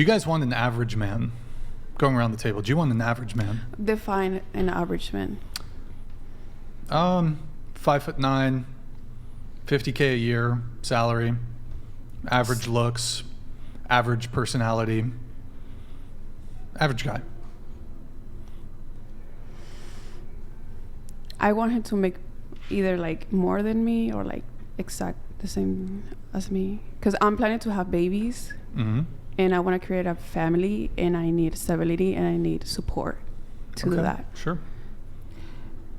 You guys want an average man? Going around the table, do you want an average man? Define an average man. 5'9", 50K a year salary, average looks, average personality, average guy. I want him to make either like more than me or like exact the same as me, because I'm planning to have babies. Mm-hmm. And I want to create a family, and I need stability, and I need support to do that. Sure.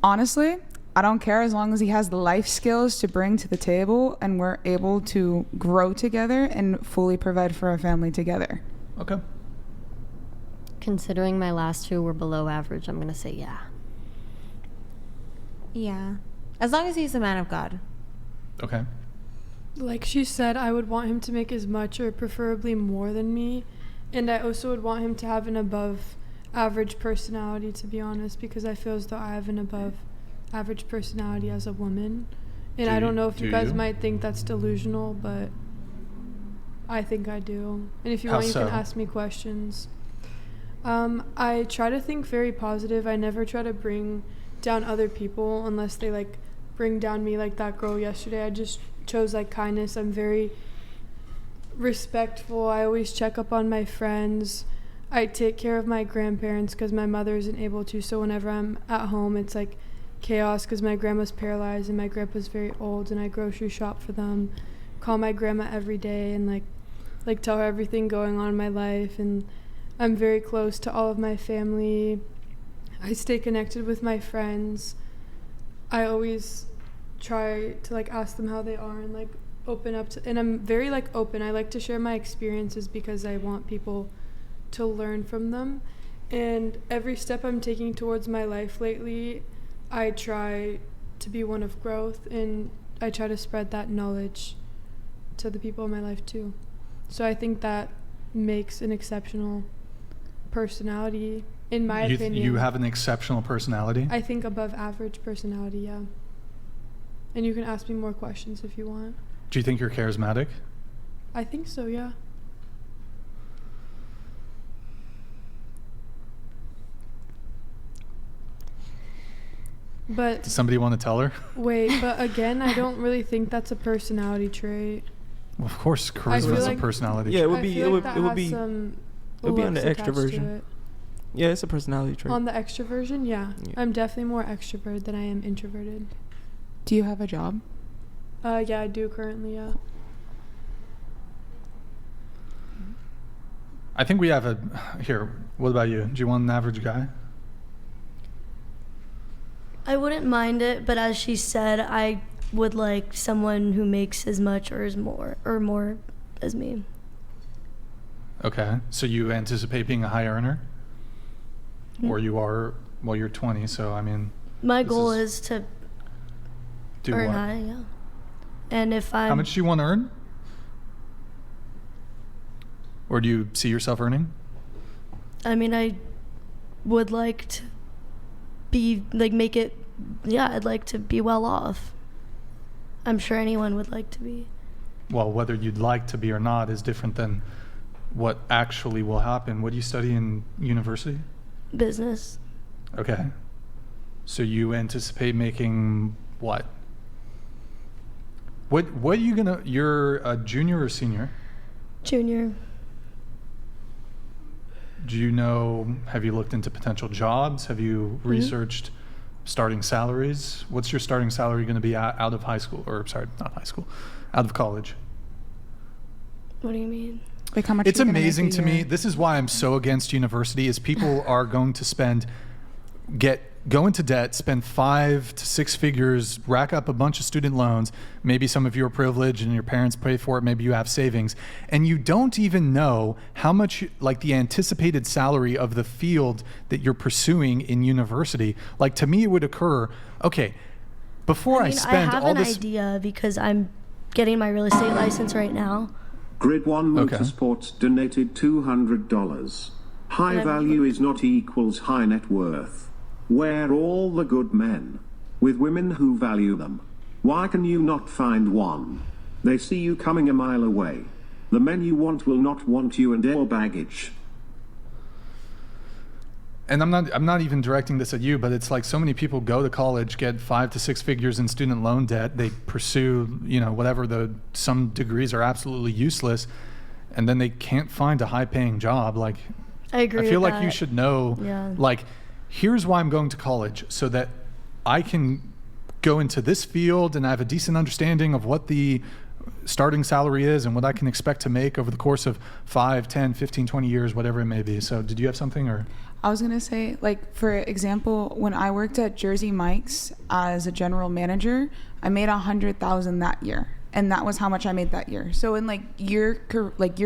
Honestly, I don't care as long as he has the life skills to bring to the table and we're able to grow together and fully provide for our family together. Okay. Considering my last two were below average, I'm going to say yeah. Yeah. As long as he's a man of God. Okay. Like she said, I would want him to make as much or preferably more than me. And I also would want him to have an above average personality, to be honest, because I feel as though I have an above average personality as a woman. And I don't know if you guys might think that's delusional, but I think I do. And if you want, you can ask me questions. I try to think very positive. I never try to bring down other people unless they like bring down me, like that girl yesterday. I just chose like kindness. I'm very respectful. I always check up on my friends. I take care of my grandparents because my mother isn't able to, so whenever I'm at home it's like chaos because my grandma's paralyzed and my grandpa's very old, and I grocery shop for them, call my grandma every day and like tell her everything going on in my life. And I'm very close to all of my family. I stay connected with my friends. I always try to like ask them how they are and like open up to, and I'm very like open. I like to share my experiences because I want people to learn from them. And every step I'm taking towards my life lately, I try to be one of growth, and I try to spread that knowledge to the people in my life too. So I think that makes an exceptional personality, in my opinion. You have an exceptional personality? I think above average personality, yeah. And you can ask me more questions if you want. Do you think you're charismatic? I think so, yeah. But Does somebody want to tell her? wait, but again, I don't really think that's a personality trait. Well, of course, charisma is a personality Yeah, trait. it would be. It would be on the extroversion. Yeah, it's a personality trait. On the extroversion, yeah. I'm definitely more extrovert than I am introverted. Do you have a job? Yeah, I do currently, yeah. I think we have a... Here, what about you? Do you want an average guy? I wouldn't mind it, but as she said, I would like someone who makes as much or more as me. Okay, so you anticipate being a high earner? Or you are... Well, you're 20, so I mean... My goal is to do earn what? high, yeah. And if I'm... How much do you want to earn? Or do you see yourself earning? I mean, I would like to be, like, make it... Yeah, I'd like to be well off. I'm sure anyone would like to be. Well, whether you'd like to be or not is different than what actually will happen. What do you study in university? Business. Okay. So you anticipate making what? What are you gonna... You're a junior or senior? Junior. Do you know... Have you looked into potential jobs? Have you researched starting salaries? What's your starting salary going to be out of high school? Or, sorry, not high school. Out of college? What do you mean? Like how much? It's amazing to me. This is why I'm so against university, is people are going to go into debt, spend 5 to 6 figures, rack up a bunch of student loans. Maybe some of you are privileged and your parents pay for it. Maybe you have savings. And you don't even know how much, like, the anticipated salary of the field that you're pursuing in university. Like, to me, it would occur, okay, before I spend all this... I have an idea because I'm getting my real estate license right now. Grid 1 Motorsports donated $200. High value is not equals high net worth. Where all the good men, with women who value them. Why can you not find one? They see you coming a mile away. The men you want will not want you and your baggage. And I'm not even directing this at you, but it's like so many people go to college, get 5 to 6 figures in student loan debt. They pursue, whatever some degrees are absolutely useless, and then they can't find a high-paying job. Like, I agree. I feel with like that. you should know, like, here's why I'm going to college, so that I can go into this field and I have a decent understanding of what the starting salary is and what I can expect to make over the course of 5, 10, 15, 20 years, whatever it may be. So did you have something? Or I was going to say, like, for example, when I worked at Jersey Mike's as a general manager, I made $100,000 that year. And that was how much I made that year. So in your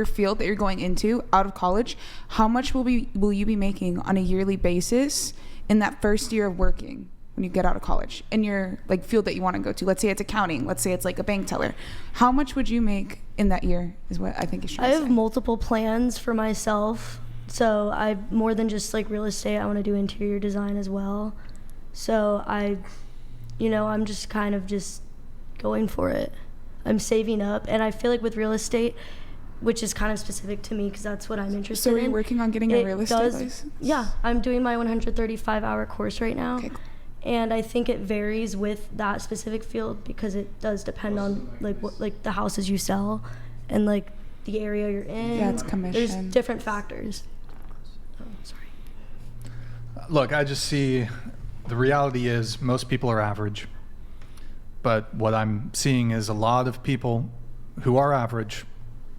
field that you're going into out of college, how much will you be making on a yearly basis in that first year of working when you get out of college in your field that you want to go to? Let's say it's accounting. Let's say it's like a bank teller. How much would you make in that year is what I think you should say. I have multiple plans for myself. So I more than just real estate, I want to do interior design as well. So I'm just kind of just going for it. I'm saving up, and I feel like with real estate, which is kind of specific to me because that's what I'm interested in. So are you working on getting a real estate license? Yeah, I'm doing my 135-hour course right now. Okay, cool. And I think it varies with that specific field because it does depend on what the houses you sell and the area you're in. Yeah, it's commission. There's different factors. Oh, sorry. Look, I just see the reality is most people are average. But what I'm seeing is a lot of people who are average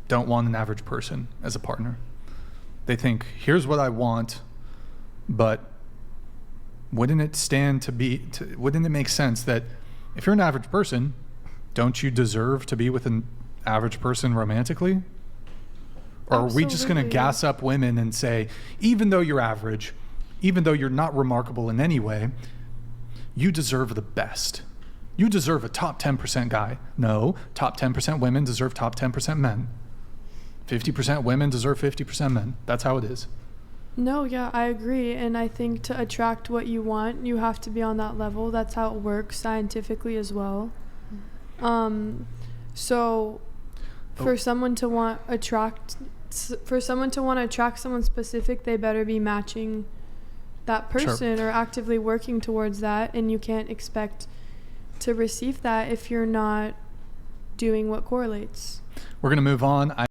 don't want an average person as a partner. They think, here's what I want, but wouldn't it make sense that if you're an average person, don't you deserve to be with an average person romantically? Or are we just going to gas up women and say, even though you're average, even though you're not remarkable in any way, you deserve the best? You deserve a top 10% guy. No, top 10% women deserve top 10% men. 50% women deserve 50% men. That's how it is. No, yeah, I agree. And I think to attract what you want, you have to be on that level. That's how it works scientifically as well. So for someone to want to attract someone specific, they better be matching that person or actively working towards that. And you can't expect to receive that if you're not doing what correlates. We're going to move on.